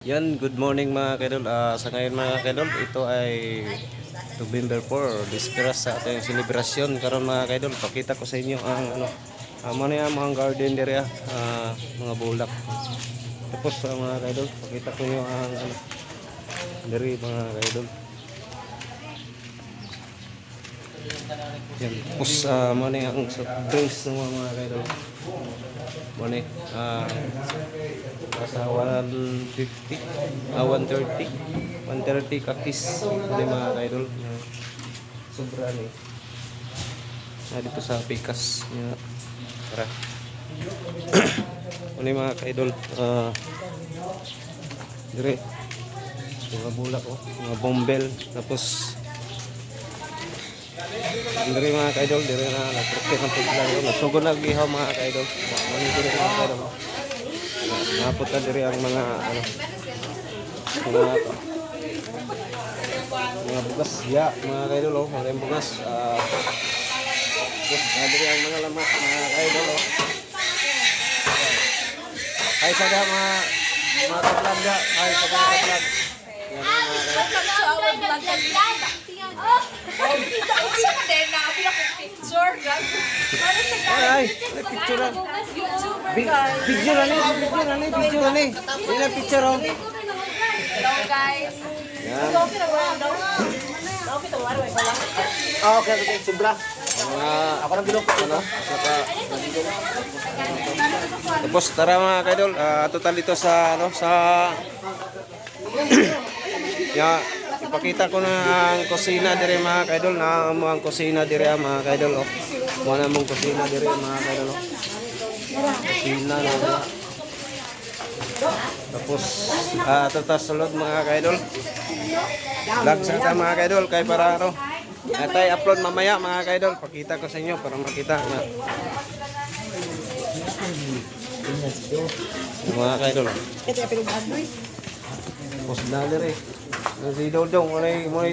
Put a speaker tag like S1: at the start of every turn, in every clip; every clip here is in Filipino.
S1: Yan, good morning mga kaidol. Sa ngayon mga kaidol, ito ay November 4, disperas sa ating selebrasyon karon mga kaidol. Pakita ko sa inyo ang mga garden area, mga bulak. Tapos mga kaidol, pakita ko nyo ang diri mga kaidol. Yan, tapos muna ang drinks ng mga kaidol. Muna sa 150, 130 kakis muna mga kaidol. Sobra ni. Dito sa Pikas. Tara. Muna mga kaidol. Dire. Mga bulak mga bombel. Tapos dire mga kaidol, dire na nagprokit ng paglago. Nasugod na gihaw mga kaidol. Muna dire mga kaidol. Napunta dire ang mga mga bugas ya mga kaidol mga bugas dire ang mga lamas mga kaidol ay sada mga kablog ay sa mga kablog yan mga ay picture picture
S2: Hello guys.
S1: Okay, sobra. Ako nang bilog Tapos tara mga kaidol, total dito sa ipakita ko na ang kusina dire mga kaidol, na ang kusina dire mga kaidol Muna mong kusina dire mga kaidol Kusina na. Tapos sulod mga kaidol. Vlog sa mga kaidol kay para natay upload mamaya mga kaidol. Pakita ko sa inyo para makita nga. Mga kaidol. Tapos daler si Dodong mulai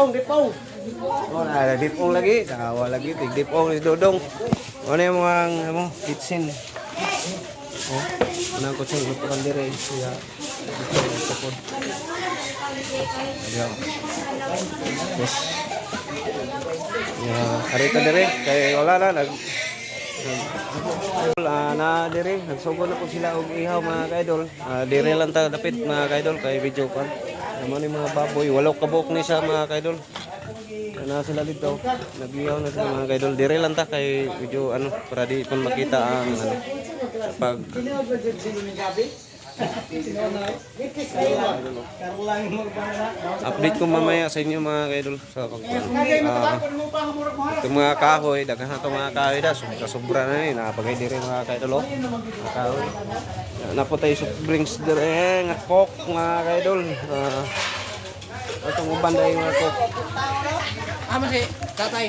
S1: dipong. Ada dipong lagi, tawa lagi dipong si Dodong. Ano yung mga kitchen. Nang ko sing lutuan dire siya sapod. Ayan. Yes. Ya, arita dire kay wala na na dire nagsugod na po sila og ihaw mga kaidol. Dire lang ta dapit mga kaidol kay video kan. Naman yung mga baboy, walaw kabok ni sa mga kaidol. Na sila dito, nag-ihaw na sila mga kaidol. Dire lang ta kay video para di pun makita ang pag update ko mamaya sa inyo mga kaidol sa itong mga kahoy, daghan na itong mga kahoy sobra na rin, napagay dire mga kaidol mga kahoy naputay soft drinks dire nga coke mga kaidol itong uban dahil mga coke
S3: masih tatay.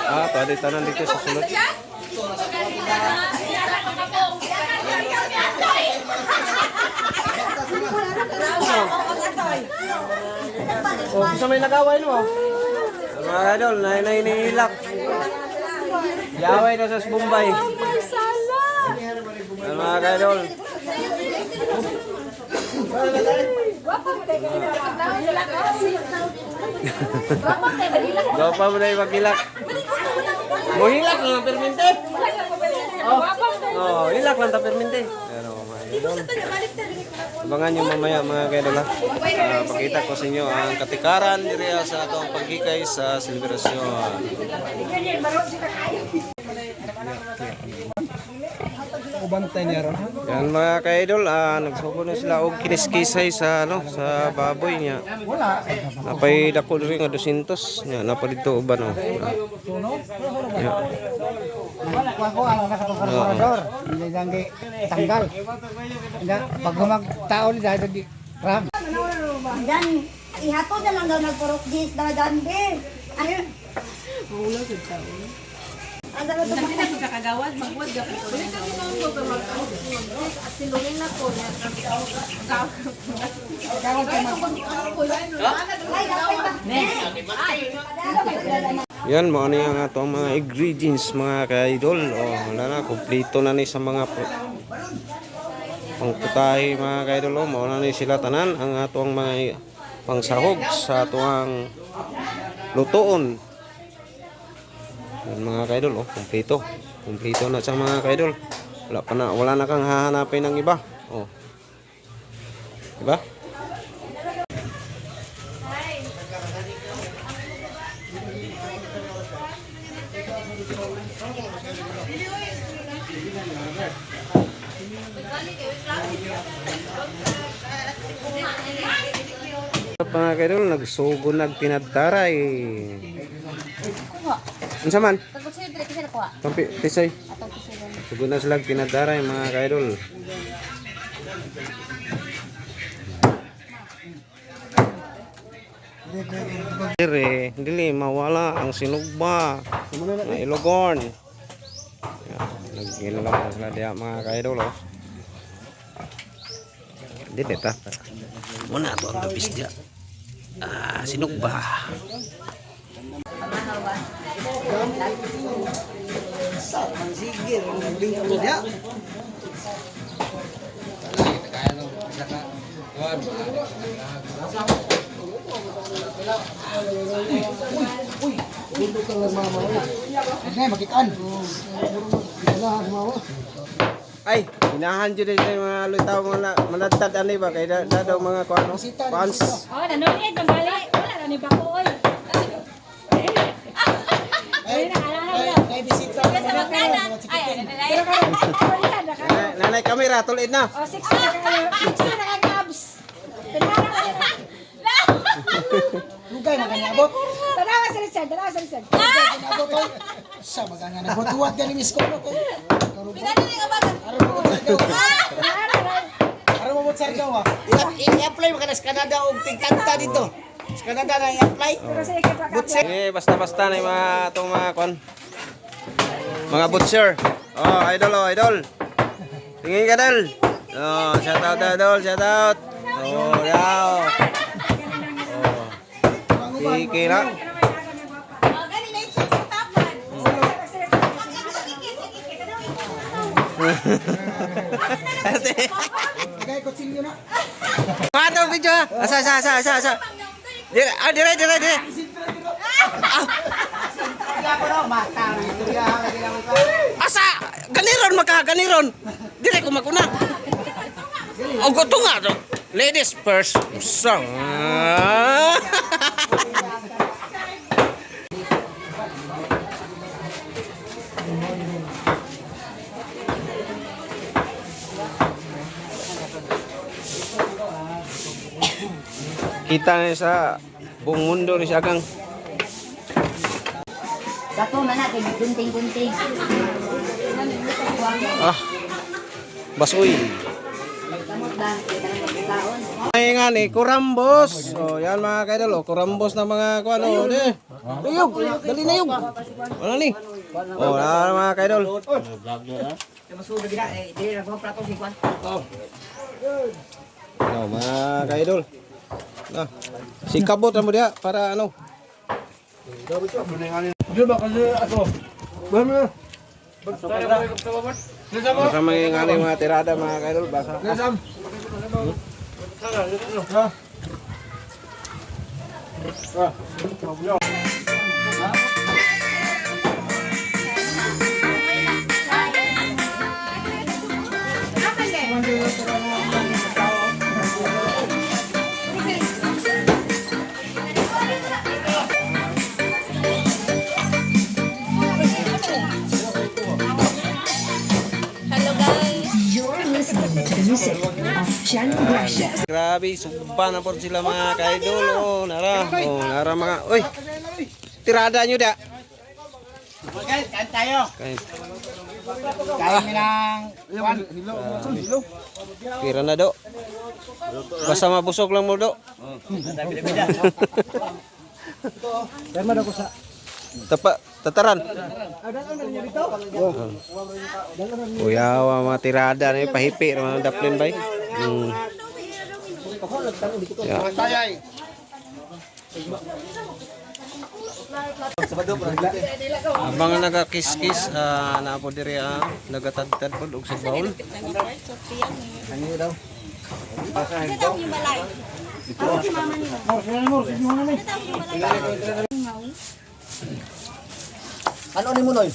S1: Pwede tanan dito sa sulod. Bisa may nagaway no. Mga idol, nainilak. Yaway na sa Bombay. Mga idol. Gapa mo na yung magilak. Mohilak lang ang permente. Hilak lang ang permente. Abangan nyo mamaya mga kaidol. Pakita ko sa inyo ang katikaran diri sa atong pagkikay sa selebrasyon. Yan mga kaidol, nagsubo na sila og kiniskisay sa sa baboy niya. Napay dako diri nga 200 nya napa dito uban
S3: Ako ang nakakonservador, hindi jangi tanggal. Pag humagtao ni dahil di ram.
S2: Dan ihatod na lang daw nagpurok gis dadan din. Ayun.
S4: Maulo sa tao.
S2: Ang dapat
S4: Kasi na sa kagawad, magwad ka po. Hindi ka ginawa mo ito at silungin na po niya.
S3: Kawag ka mag...
S1: Yan mo ano yung atong mga ingredients mga ka-idol. Oh, wala na kompleto na ni sa mga pangputahe mga ka-idol. Oh, mao na ni sila tanan ang atong mga pangsahog sa atong lutoon. Yan mga ka-idol, oh, kompleto. Kompleto na sa mga ka-idol. Wala na kang hahanapin ng iba. Oh. Diba? Mga kaidol, nagsugo nagtinadtaray. Unsa man?
S2: Pagkusin dire kasi nakuha.
S1: Kampi tisay.
S2: Atong kusigan.
S1: Sugo na sila tinadtaray mga kaidol. Dire, dili mawala ang sinugba. Na ilogon. Nagilala sila diya mga kaidol. Oh. Dili ta. Muna to ang gabis diya. Sinugba.
S3: Makitaan.
S1: Ay, inahan dyan din yung mga lutaw mga manadtad ani ba kay daw mga kuano fans.
S5: Oh, nanonood ng bali. Wala na ni Bako oy. Ay, nakaalala mo.
S3: May bisita.
S1: Nanay kamera tulid na.
S5: Oh, 60 na kagabs.
S3: Lugay maganyabot.
S5: Tanawa sa Richard, tanawa sa Richard.
S3: Maganyabot oy. Sa maganya nagbutuwat gani Miss Kono ko. Araw mo sa gawa. I-apply mo ka na sa Canada og tingkanta dito. Sa Canada na i-apply.
S5: Pero sa ikit pa
S1: Basta-basta na yung mga itong mga kon. Mga butcher. Oh, idol. Tingin ka dal. Oh, shout out idol, shout out. Oh, yaw. Oh. Kira.
S3: Gay ko silyo na.
S1: Paano video? Asa. Dire. Asa? Ganiron. Dire ko maguna. Oh, goto nga to. Ladies first. Usang. Kita na sa buong mundo ni Siagang.
S2: Dato man natin gunting-gunting.
S1: Basoy.
S2: Kamot ba? Kita nang pagkaon.
S1: Ay nga ni Kurambos. Oh, yan mga kaidol, Kurambos na mga kuano. Luyog, dali na yung. Ano ni? Oh, mga kaidol. Ano, mga kaidol. Ah, sikabot mo dia para ano? Basta mga mga tirada mga kaidol basa. Grabe, sumpa na po sila mga kaidol. Oh, nara mga. Uy, tirada nyo da.
S3: Kain tayo.
S1: Kain.
S3: Kain mi ng
S1: Pira na do. Basta mabusog lang mo do. Tataran. Uyawa mga tirada na pahipi mga daplin bay. Yeah. Abang nagakis-kis na po diri nagatadtad po og sa baul.
S6: Ano ni mo noy?